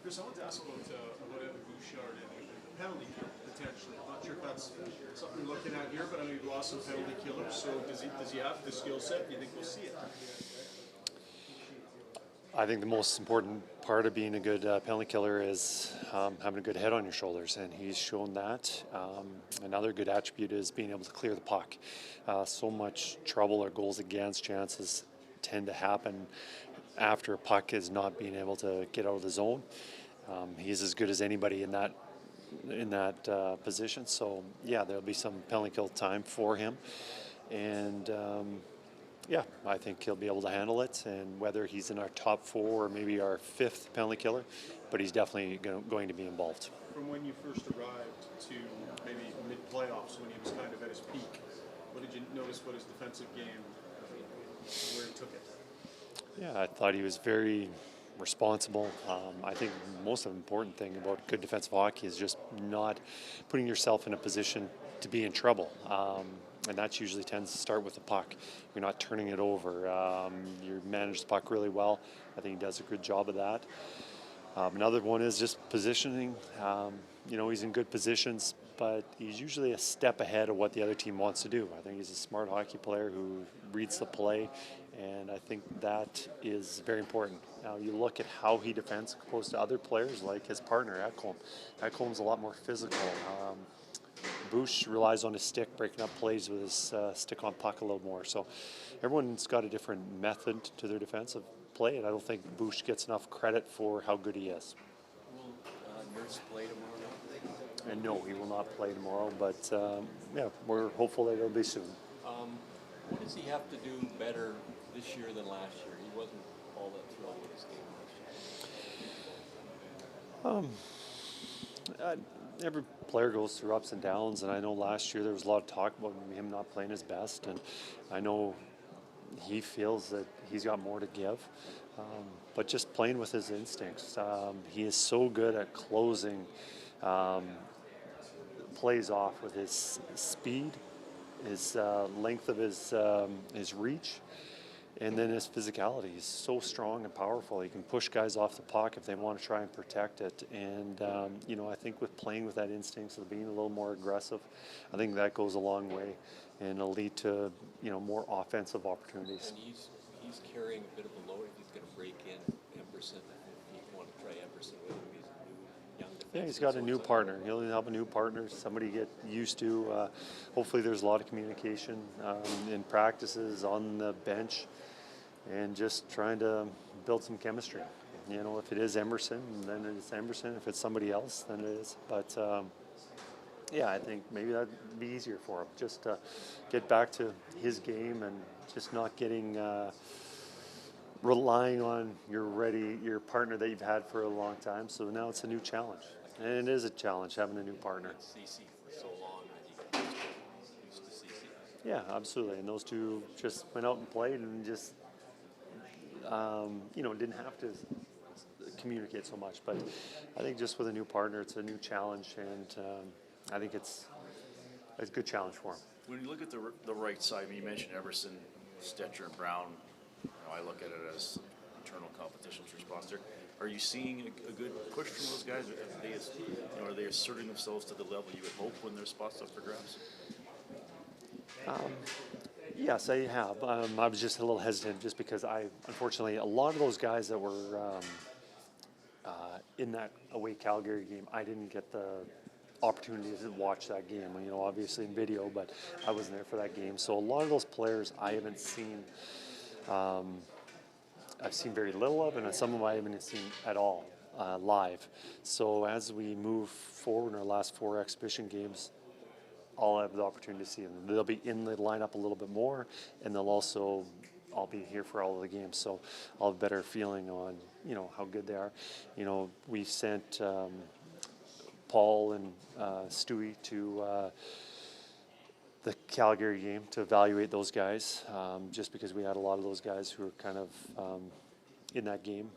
Kris, I want to ask about Evan Bouchard and the penalty kill, potentially. I'm not sure if that's something we're looking at here, but I know you've lost some penalty killers, so does he have the skill set? Do you think we'll see it? I think the most important part of being a good penalty killer is having a good head on your shoulders, and he's shown that. Another good attribute is being able to clear the puck. So much trouble or goals against chances tend to happen after a puck is not being able to get out of the zone. He's as good as anybody in that position. So yeah, there'll be some penalty kill time for him, and yeah, I think he'll be able to handle it. And whether he's in our top 4 or maybe our 5th penalty killer, but he's definitely going to be involved. From when you first arrived to maybe mid-playoffs when he was kind of at his peak, what did you notice about his defensive game, where he took it? Yeah, I thought he was very responsible. I think the most important thing about good defensive hockey is just not putting yourself in a position to be in trouble. And that usually tends to start with the puck. You're not turning it over. You manage the puck really well. I think he does a good job of that. Another one is just positioning. He's in good positions, but he's usually a step ahead of what the other team wants to do. I think he's a smart hockey player who reads the play, and I think that is very important. Now, you look at how he defends opposed to other players like his partner, Ekholm. Ekholm's a lot more physical. Bush relies on his stick, breaking up plays with his stick on puck a little more. So everyone's got a different method to their defensive play, and I don't think Bush gets enough credit for how good he is. Will Nurse play tomorrow night? And no, he will not play tomorrow, but yeah, we're hopeful that it'll be soon. What does he have to do better this year than last year? He wasn't all that thrilled with his game last year. Every player goes through ups and downs, and I know last year there was a lot of talk about him not playing his best, and I know he feels that he's got more to give, but just playing with his instincts. He is so good at closing plays off with his speed, his length of his reach, and then his physicality. He's so strong and powerful. He can push guys off the puck if they want to try and protect it. And, I think with playing with that instinct of being a little more aggressive, I think that goes a long way and it'll lead to, more offensive opportunities. And he's carrying a bit of a load if he's going to break in Emerson. If you want to try Emerson with him, he's a new young defenseman. Yeah, he's got a new partner. He'll have a new partner, somebody to get used to. Hopefully there's a lot of communication in practices, on the bench, and just trying to build some chemistry. If it is Emerson, then it's Emerson. If it's somebody else, then it is. But yeah, I think maybe that'd be easier for him. Just get back to his game and just not getting relying on your partner that you've had for a long time. So now it's a new challenge, and it is a challenge having a new partner. CC for so long, I think used to CC. Yeah, absolutely. And those two just went out and played and just didn't have to communicate so much. But I think just with a new partner, it's a new challenge, and I think it's a good challenge for him. When you look at the right side, you mentioned Emerson, Stetcher, and Brown. I look at it as internal competition for spots there. Are you seeing a good push from those guys? Are they asserting themselves to the level you would hope when there's spots up for grabs? Yes, I have. I was just a little hesitant just because unfortunately, a lot of those guys that were in that away Calgary game, I didn't get the opportunity to watch that game. Obviously in video, but I wasn't there for that game. So a lot of those players I haven't seen. I've seen very little of, and some of them I haven't seen at all live. So as we move forward in our last 4 exhibition games, I'll have the opportunity to see them. They'll be in the lineup a little bit more, and I'll be here for all of the games, so I'll have a better feeling on, how good they are. We sent Paul and Stewie to the Calgary game to evaluate those guys, just because we had a lot of those guys who were kind of in that game,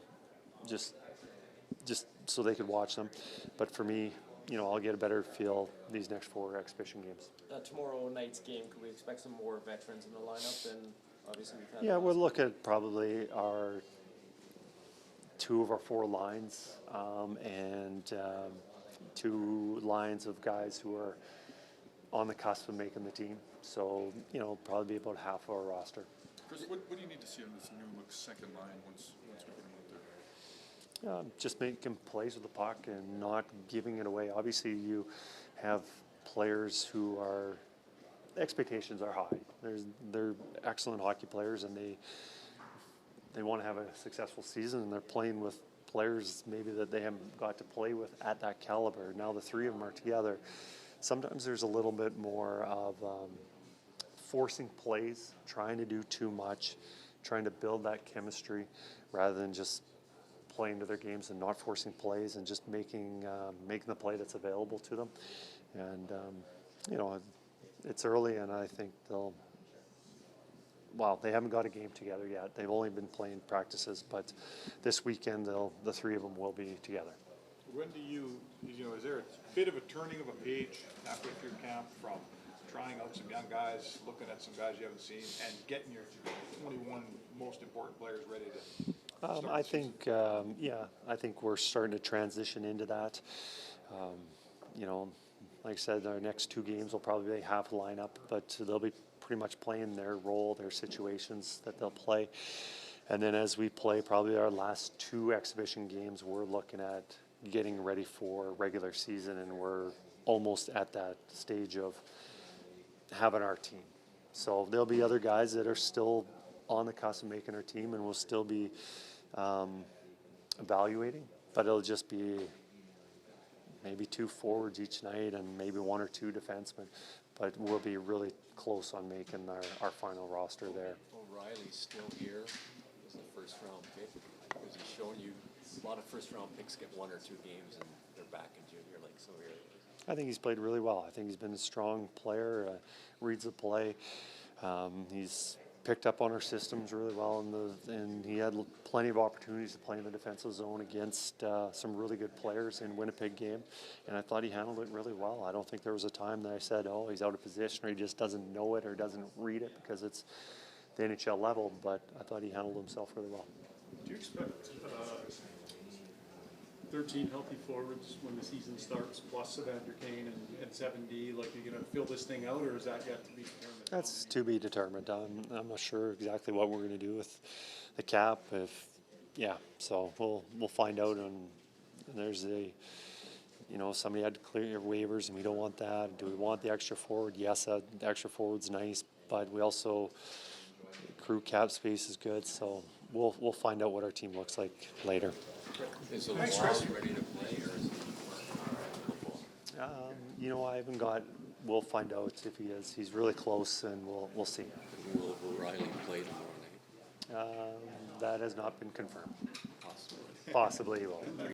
just so they could watch them. But for me, I'll get a better feel these next 4 exhibition games. Tomorrow night's game, could we expect some more veterans in the lineup than obviously we've had? Yeah, we'll look at probably our 2 of our 4 lines and 2 lines of guys who are on the cusp of making the team. So, probably be about half of our roster. Kris, what do you need to see on this new second line once we get him out there? Just making plays with the puck and not giving it away. Obviously, you have players who are expectations are high. They're excellent hockey players, and they want to have a successful season, and they're playing with players maybe that they haven't got to play with at that caliber. Now the 3 of them are together. Sometimes there's a little bit more of forcing plays, trying to do too much, trying to build that chemistry rather than just playing to their games and not forcing plays and just making the play that's available to them. And it's early, and I think they haven't got a game together yet. They've only been playing practices, but this weekend the 3 of them will be together. When do is there a bit of a turning of a page halfway through camp from trying out some young guys, looking at some guys you haven't seen, and getting your 21 most important players ready to start I the season? think, I think we're starting to transition into that. Like I said, our next 2 games will probably be half lineup, but they'll be pretty much playing their role, their situations that they'll play. And then as we play probably our last 2 exhibition games, we're looking at getting ready for regular season, and we're almost at that stage of having our team. So there'll be other guys that are still on the cusp of making our team, and we'll still be evaluating, but it'll just be maybe 2 forwards each night and maybe 1 or 2 defensemen, but we'll be really close on making our final roster there. O'Reilly's still here as a first-round pick. Because he's shown you a lot of first-round picks get 1 or 2 games and they're back in junior like some of your. I think he's played really well. I think he's been a strong player, reads the play. He's picked up on our systems really well, and he had plenty of opportunities to play in the defensive zone against some really good players in Winnipeg game, and I thought he handled it really well. I don't think there was a time that I said, oh, he's out of position, or he just doesn't know it or doesn't read it because it's the NHL level, but I thought he handled himself really well. Do you expect 13 healthy forwards when the season starts, plus Evander Kane and 7D? Like, you're going to fill this thing out, or is that yet to be determined? That's to be determined. I'm not sure exactly what we're going to do with the cap. So we'll find out. And there's somebody had to clear waivers, and we don't want that. Do we want the extra forward? Yes, the extra forward's nice, but we also crew cap space is good. So we'll find out what our team looks like later. Is the Wall ready to play, or is he I haven't got. We'll find out if he is. He's really close, and we'll see. will O'Reilly play tomorrow night? That has not been confirmed. Possibly. Possibly he will.